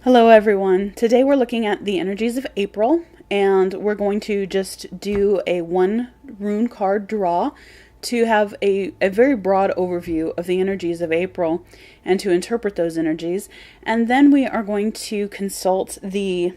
Hello everyone. Today we're looking at the energies of April, and we're going to just do a one rune card draw to have a very broad overview of the energies of April and to interpret those energies. And then we are going to consult the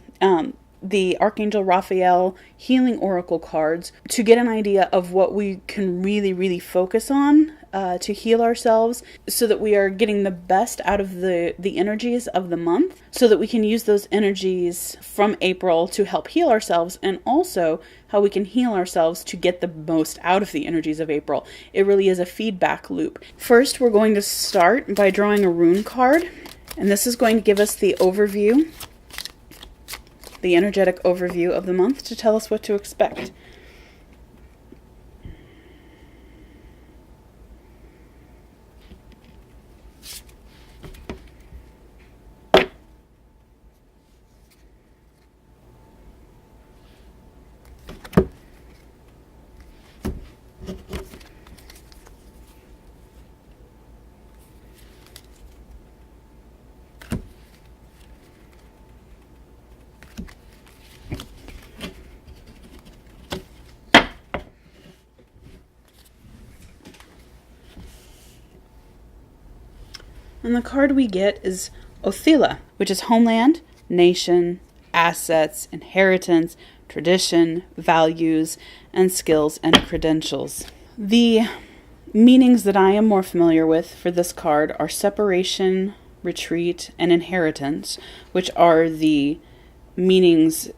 Archangel Raphael healing oracle cards to get an idea of what we can really focus on to heal ourselves, so that we are getting the best out of the energies of the month, so that we can use those energies from April to help heal ourselves, and also how we can heal ourselves to get the most out of the energies of April. It really is a feedback loop. First, we're going to start by drawing a rune card, and this is going to give us the overview, the energetic overview of the month, to tell us what to expect. And the card we get is Othila, which is homeland, nation, assets, inheritance, tradition, values, and skills and credentials. The meanings that I am more familiar with for this card are separation, retreat, and inheritance, which are the meanings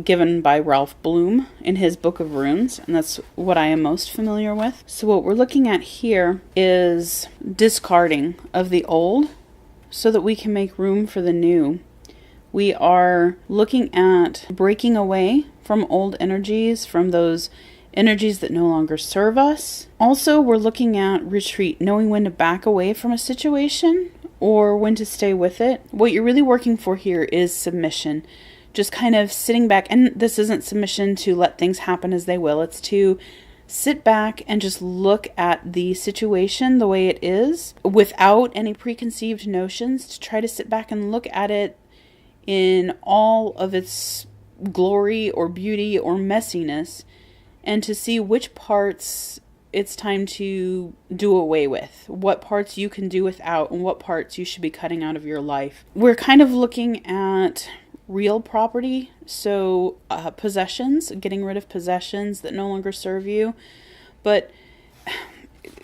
given by Ralph Bloom in his Book of Runes, and that's what I am most familiar with. So what we're looking at here is discarding of the old so that we can make room for the new. We are looking at breaking away from old energies, from those energies that no longer serve us. Also, we're looking at retreat, knowing when to back away from a situation or when to stay with it. What you're really working for here is submission. Just kind of sitting back, and this isn't submission to let things happen as they will. It's to sit back and just look at the situation the way it is without any preconceived notions, to try to sit back and look at it in all of its glory or beauty or messiness, and to see which parts it's time to do away with, what parts you can do without, and what parts you should be cutting out of your life. We're kind of looking at real property, so possessions, getting rid of possessions that no longer serve you. But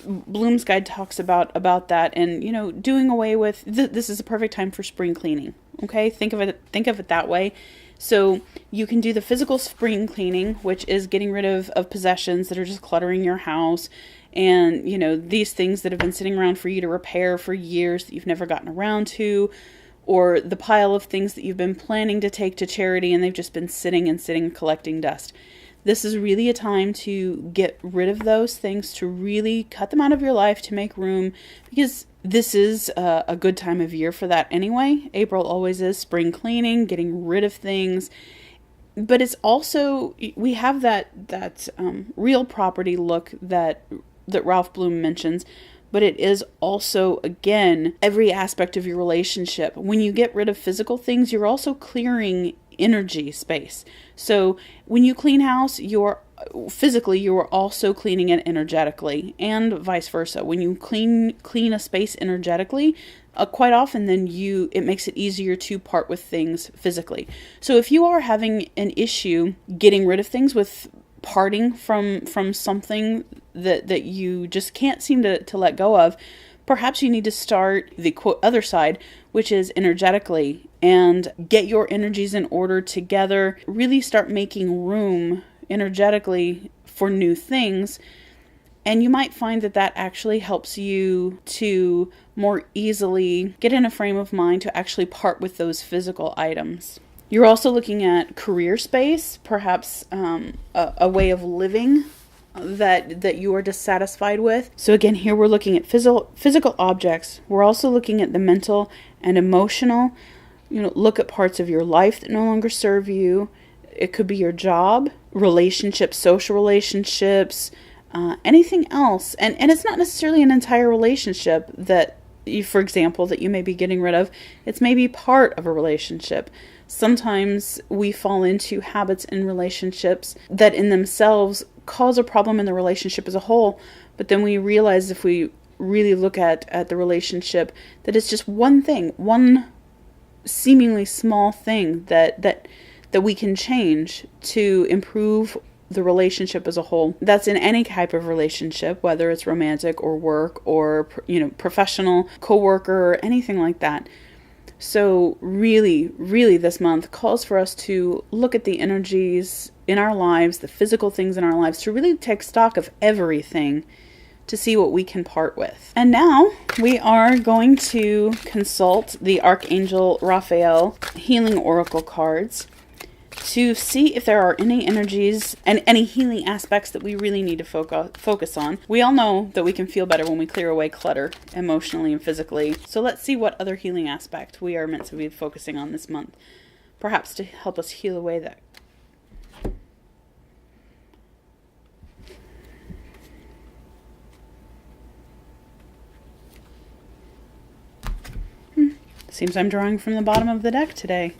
Bloom's Guide talks about that, and doing away with this is a perfect time for spring cleaning. Okay, think of it that way. So you can do the physical spring cleaning, which is getting rid of possessions that are just cluttering your house, and these things that have been sitting around for you to repair for years that you've never gotten around to, or the pile of things that you've been planning to take to charity and they've just been sitting collecting dust. This is really a time to get rid of those things, to really cut them out of your life, to make room, because this is a good time of year for that anyway. April always is spring cleaning, getting rid of things. But it's also, we have that real property look that Ralph Bloom mentions. But it is also, again, every aspect of your relationship. When you get rid of physical things, you're also clearing energy space. So when you clean house, you're also cleaning it energetically, and vice versa. When you clean a space energetically, quite often then it makes it easier to part with things physically. So if you are having an issue getting rid of things, with parting from something that you just can't seem to let go of, perhaps you need to start the quote other side, which is energetically, and get your energies in order together. Really start making room energetically for new things, and you might find that actually helps you to more easily get in a frame of mind to actually part with those physical items. You're also looking at career space, perhaps a way of living that you are dissatisfied with. So again, here we're looking at physical objects. We're also looking at the mental and emotional. Look at parts of your life that no longer serve you. It could be your job, relationships, social relationships, anything else. And it's not necessarily an entire relationship that for example, that you may be getting rid of. It's maybe part of a relationship. Sometimes we fall into habits in relationships that in themselves cause a problem in the relationship as a whole, but then we realize, if we really look at the relationship, that it's just one thing, one seemingly small thing that we can change to improve the relationship as a whole. That's in any type of relationship, whether it's romantic or work or, professional, coworker, or anything like that. So really, really this month calls for us to look at the energies in our lives, the physical things in our lives, to really take stock of everything to see what we can part with. And now we are going to consult the Archangel Raphael Healing Oracle cards to see if there are any energies and any healing aspects that we really need to focus on. We all know that we can feel better when we clear away clutter emotionally and physically. So let's see what other healing aspect we are meant to be focusing on this month, perhaps to help us heal away that. Seems I'm drawing from the bottom of the deck today.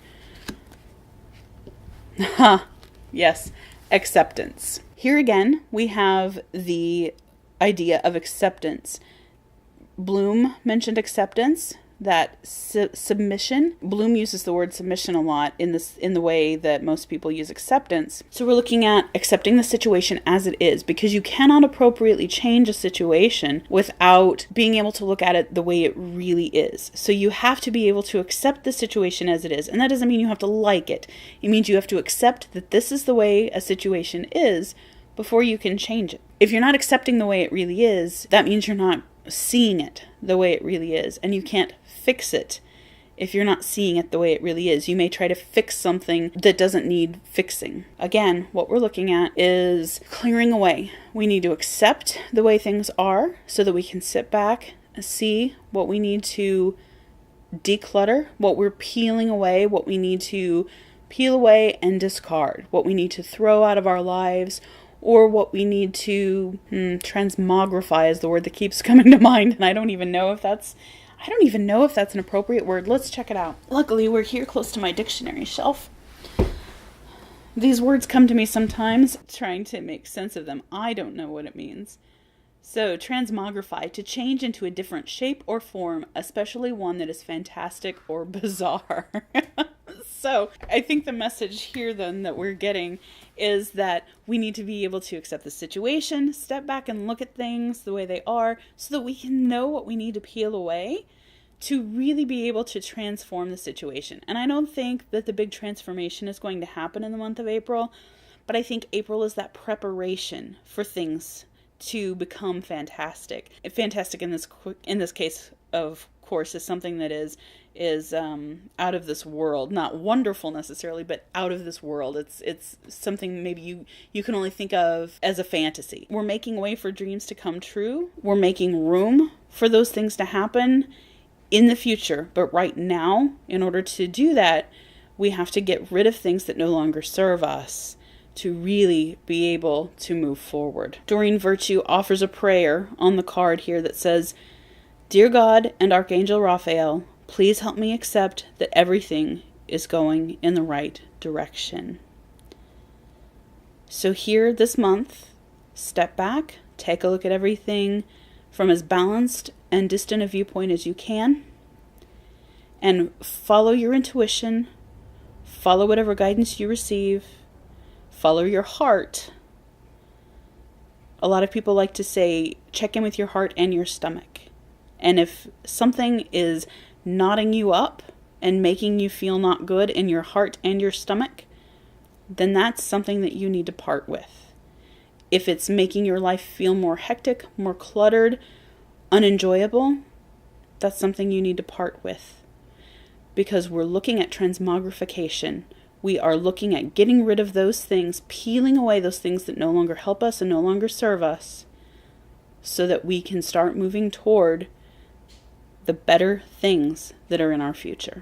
Yes, acceptance. Here again, we have the idea of acceptance. Bloom mentioned acceptance, that submission. Bloom uses the word submission a lot in the way that most people use acceptance. So we're looking at accepting the situation as it is, because you cannot appropriately change a situation without being able to look at it the way it really is. So you have to be able to accept the situation as it is. And that doesn't mean you have to like it. It means you have to accept that this is the way a situation is before you can change it. If you're not accepting the way it really is, that means you're not seeing it the way it really is, and you can't fix it if you're not seeing it the way it really is. You may try to fix something that doesn't need fixing. Again, what we're looking at is clearing away. We need to accept the way things are so that we can sit back and see what we need to declutter, what we're peeling away, what we need to peel away and discard, what we need to throw out of our lives, or what we need to transmogrify is the word that keeps coming to mind, and I don't even know if that's an appropriate word. Let's check it out. Luckily, we're here close to my dictionary shelf. These words come to me sometimes, trying to make sense of them. I don't know what it means. So, transmogrify, to change into a different shape or form, especially one that is fantastic or bizarre. So, I think the message here then that we're getting is that we need to be able to accept the situation, step back and look at things the way they are, so that we can know what we need to peel away to really be able to transform the situation. And I don't think that the big transformation is going to happen in the month of April, but I think April is that preparation for things to become fantastic. Fantastic in this case, of course, is something that is out of this world. Not wonderful necessarily, but out of this world. It's something maybe you can only think of as a fantasy. We're making way for dreams to come true. We're making room for those things to happen in the future. But right now, in order to do that, we have to get rid of things that no longer serve us to really be able to move forward. Doreen Virtue offers a prayer on the card here that says, "Dear God and Archangel Raphael, please help me accept that everything is going in the right direction." So here this month, step back, take a look at everything from as balanced and distant a viewpoint as you can, and follow your intuition, follow whatever guidance you receive, follow your heart. A lot of people like to say, check in with your heart and your stomach. And if something is knotting you up and making you feel not good in your heart and your stomach, then that's something that you need to part with. If it's making your life feel more hectic, more cluttered, unenjoyable, that's something you need to part with. Because we're looking at transmogrification. We are looking at getting rid of those things, peeling away those things that no longer help us and no longer serve us, so that we can start moving toward the better things that are in our future.